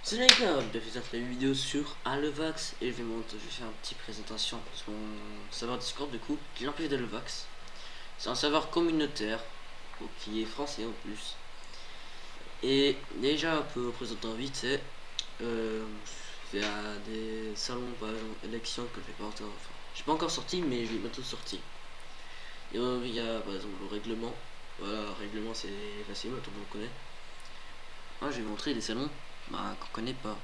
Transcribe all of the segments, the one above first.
Salut les gars, je vais faire une vidéo sur Alevax et je vais faire une petite présentation sur mon serveur Discord du coup, qui est l'empêche d'Alevax. C'est un serveur communautaire, qui est français en plus. Et déjà, un peu présentant vite, c'est il y a des salons par exemple élections que je vais pas encore, enfin, j'ai pas encore sorti mais je vais bientôt sortir. Et il y a par exemple le règlement. Voilà, le règlement c'est facile, tout le monde connaît. Ah, je vais montrer des salons qu'on connaît pas.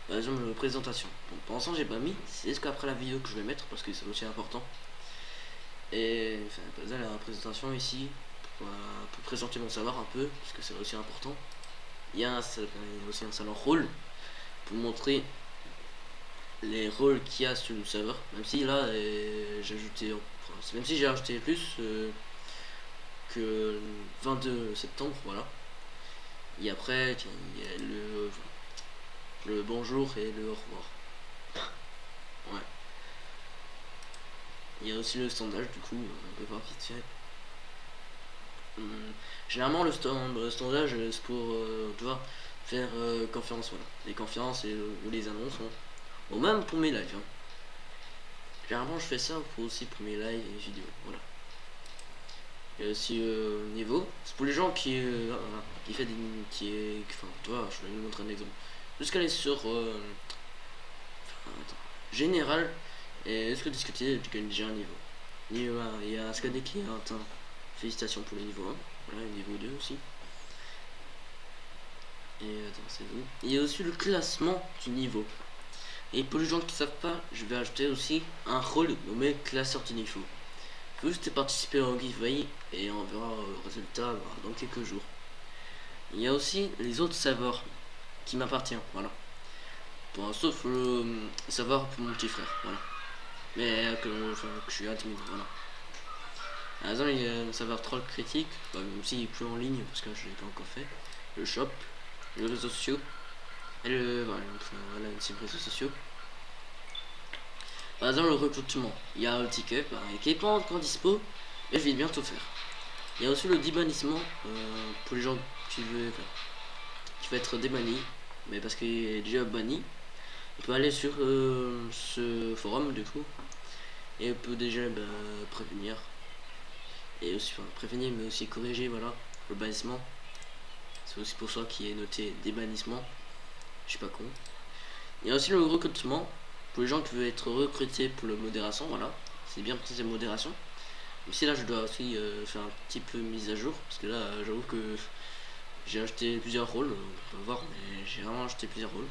Par exemple, présentation. Donc, pour l'instant, j'ai pas mis. C'est ce qu'après la vidéo que je vais mettre parce que c'est aussi important. Et enfin, par exemple, la présentation ici pour présenter mon serveur un peu parce que c'est aussi important. Il y a aussi un salon rôle pour montrer les rôles qu'il y a sur le serveur. Même si là, j'ai ajouté, enfin, même si j'ai ajouté plus que le 22 septembre, voilà. Et après, il y a le bonjour et le au revoir. Ouais. Il y a aussi le sondage, du coup, on peut voir vite fait. Généralement, le sondage, c'est pour, tu vois, faire conférence, voilà. Les conférences et ou les annonces, hein. Ou même pour mes lives. Hein. Généralement, je fais ça aussi pour mes lives et vidéos, voilà. Il y a aussi niveau. C'est pour les gens qui fait des. Qui est. Enfin, tu vois, je vais vous montrer un exemple. Jusqu'à aller sur. Attends. Général. Et est-ce que discuter, tu gagnes déjà un niveau. Niveau 1, il y a un scanner qui est atteint. Félicitations pour le niveau 1. Voilà, le niveau 2 aussi. Et attends, c'est où. Il y a aussi le classement du niveau. Et pour les gens qui ne savent pas, je vais ajouter aussi un rôle nommé classeur du niveau. Faut juste participer au giveaway et on verra le résultat dans quelques jours. Il y a aussi les autres serveurs qui m'appartiennent, voilà. Bon, sauf le serveur pour mon petit frère, voilà. Mais que je suis admin, voilà. Par exemple, il y a le serveur troll critique, même s'il est plus en ligne parce que je l'ai pas encore fait. Le shop, les réseaux sociaux, et voilà, une réseaux sociaux. Par exemple, le recrutement, il y a un ticket qui n'est pas encore dispo, mais je vais bientôt faire. Il y a aussi le débannissement pour les gens qui veulent être débanni, mais parce qu'il est déjà banni. On peut aller sur ce forum du coup et on peut déjà prévenir et aussi prévenir mais aussi corriger voilà le bannissement. C'est aussi pour ça qu'il est noté débannissement. Je suis pas con. Il y a aussi le recrutement pour les gens qui veulent être recrutés pour la modération, voilà. C'est bien précisé modération. Mais si là je dois aussi faire un petit peu mise à jour parce que là j'avoue que j'ai acheté plusieurs rôles, on peut voir, mais j'ai vraiment acheté plusieurs rôles.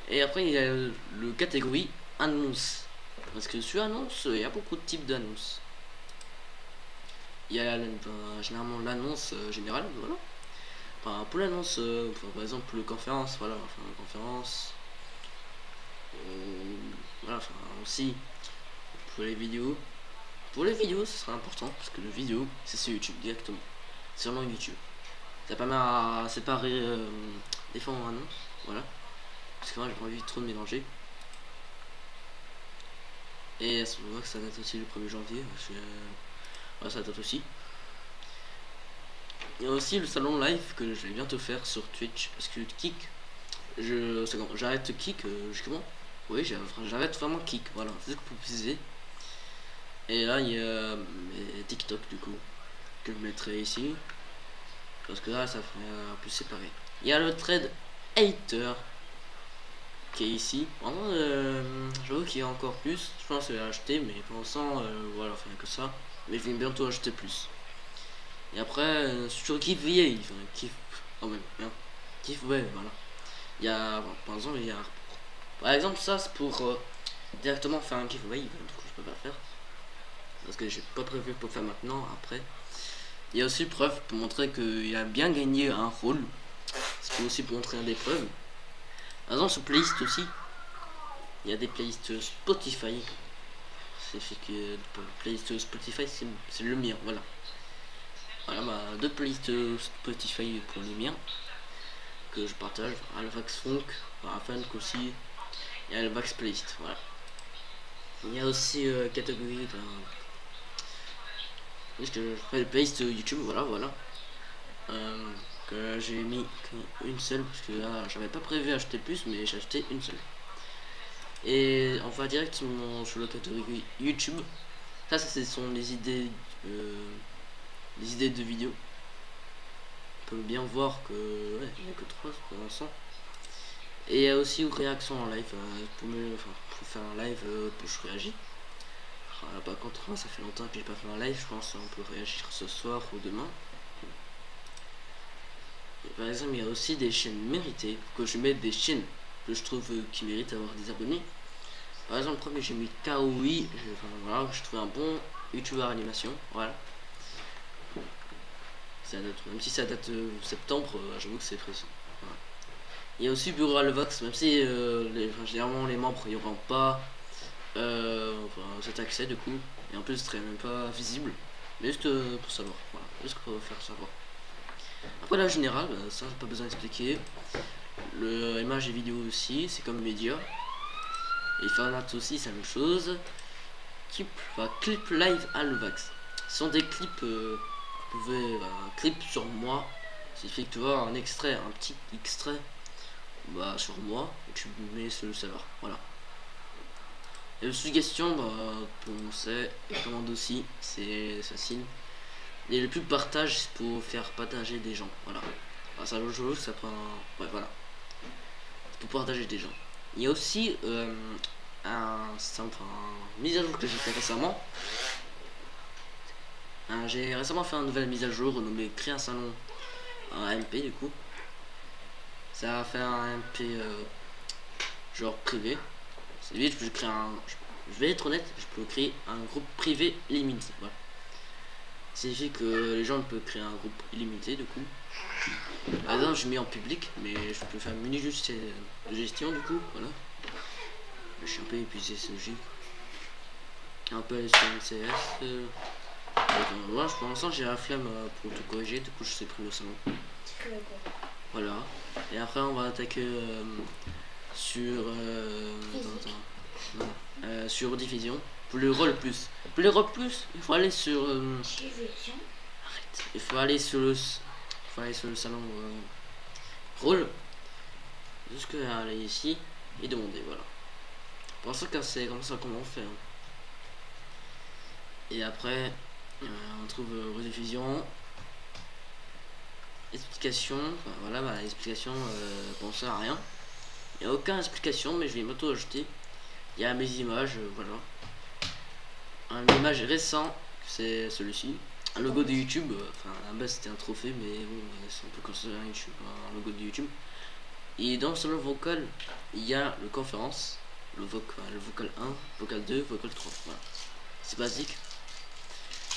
Et après, il y a le catégorie annonce. Parce que sur annonce, il y a beaucoup de types d'annonces. Il y a généralement l'annonce générale, voilà. Enfin, pour l'annonce, par exemple, le conférence, voilà, enfin, conférence. Voilà, enfin, aussi pour les vidéos. Pour les vidéos, ce sera important parce que le vidéo, c'est sur YouTube directement. C'est vraiment YouTube. Ça permet à séparer les fonds en annonce, voilà. Parce que moi, j'ai pas envie de trop de mélanger. Et on voit que ça date aussi le 1er janvier. Voilà, ça date aussi. Il y a aussi le salon live que je vais bientôt faire sur Twitch. Parce que Kick, j'arrête Kick justement. Oui, j'arrête vraiment Kick. Voilà, c'est ce que vous préciser. Et là, il y a TikTok du coup. Que je mettrai ici. Parce que là, ça fait un peu séparé. Il y a le trade hater qui est ici. Vraiment, j'avoue qu'il y a encore plus. Je pense que je vais acheter, mais pour l'instant, voilà, enfin que ça. Mais je vais bientôt acheter plus. Et après, sur Kiff vieille, enfin, Kiff, oh même, hein. Kiff, ouais, voilà. Il y a, par exemple, il y a, par exemple, ça c'est pour directement faire un giveaway, du coup je peux pas faire. Parce que j'ai pas prévu pour faire maintenant, après. Il y a aussi preuve pour montrer qu'il a bien gagné un rôle. C'est aussi pour montrer des preuves. Par exemple, sur playlist aussi, il y a des playlists Spotify. C'est fait que playlist Spotify, c'est le mien, voilà. Voilà, deux playlists Spotify pour les miens que je partage. Alvax Funk, Funk aussi, et Alvax Playlist, voilà. Il y a aussi catégorie parce que je fais les playlists YouTube, voilà. J'ai mis une seule parce que là j'avais pas prévu acheter plus, mais j'ai acheté une seule. Et on va directement sur la catégorie YouTube. Ça, ce sont les idées de vidéos. On peut bien voir que ouais, il n'y a que 3 pour l'instant. Et il y a aussi une réaction en live pour faire un live où je réagis. Par contre, ça fait longtemps que j'ai pas fait un live. Je pense qu'on peut réagir ce soir ou demain. Et par exemple, il y a aussi des chaînes méritées, que je mette des chaînes que je trouve qui méritent d'avoir des abonnés. Par exemple, le premier, j'ai mis Kaoui. Voilà, je trouve un bon youtubeur animation. Voilà. Ça date, même si ça date septembre, j'avoue que c'est précis. Voilà. Il y a aussi Bureau Alvox, même si généralement les membres n'auront pas cet accès du coup. Et en plus, ce serait même pas visible. Mais juste pour savoir. Voilà, juste pour faire savoir. Après la générale, ça j'ai pas besoin d'expliquer. Le image et vidéo aussi, c'est comme média. Et fanat aussi, c'est la même chose. Clip live Alvax. Ce sont des clips, vous pouvez clip sur moi. Ça fait que tu vois un extrait, un petit extrait sur moi, et tu mets sur le serveur. Voilà. Et le suggestion, on sait, et commande aussi, c'est facile. Et le plus partage, c'est pour faire partager des gens. Voilà. Alors, ça joue, ça prend. Ouais, voilà. Pour partager des gens. Il y a aussi une mise à jour que j'ai fait récemment. J'ai récemment fait une nouvelle mise à jour renommée Créer un salon, un MP du coup. Ça a fait un MP genre privé. C'est vite, je crée je vais être honnête, je peux créer un groupe privé limité. Voilà. Ça signifie que les gens peuvent créer un groupe illimité du coup. Par exemple, je mets en public, mais je peux faire une mini juste de gestion du coup. Voilà. Je suis un peu épuisé ce jeu. Un peu sur MCS. Moi, pour l'instant, j'ai la flemme pour tout corriger, du coup, je sais plus le salon. Voilà. Et après, on va attaquer sur. Sur diffusion. Pour le rôle plus. Pour le rôle plus, il faut aller sur. Arrête. Il faut aller sur le salon rôle. Jusque aller ici et demander. Voilà. Pour l'instant, c'est comme ça qu'on en fait. Hein. Et après, on trouve rediffusion. Explication. Voilà, explication. Pensez à rien. Il n'y a aucune explication, mais je vais m'auto-ajouter. Il y a mes images, voilà. Un image récent, c'est celui-ci. Un logo de YouTube, à la base c'était un trophée, mais bon, c'est un peu considéré un logo de YouTube. Et dans le salon vocal, il y a le conférence, le vocal 1, vocal 2, vocal 3. Voilà. C'est basique.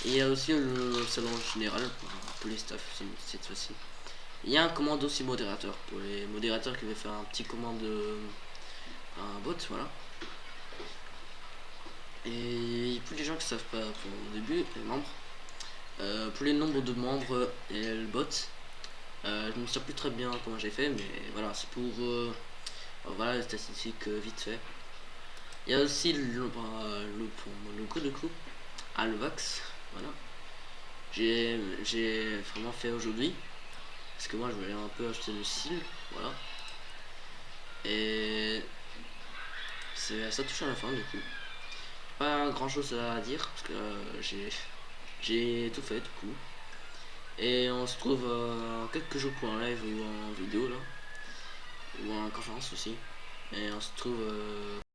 Et il y a aussi le salon général pour les staffs cette fois-ci. Il y a un commande aussi modérateur pour les modérateurs qui veulent faire un petit commande un bot, voilà. Et pour les gens qui savent pas pour le début, les membres, pour les nombres de membres et le bot, je ne sais plus très bien comment j'ai fait, mais voilà, c'est pour voilà les statistiques vite fait. Il y a aussi le logo de coup, Alvax, voilà. J'ai vraiment fait aujourd'hui, parce que moi je voulais un peu acheter le style, voilà. Et ça touche à la fin du coup. Pas grand chose à dire parce que j'ai tout fait du coup. Et on se trouve quelques jours pour un live ou en vidéo là. Ou en conférence aussi. Et on se trouve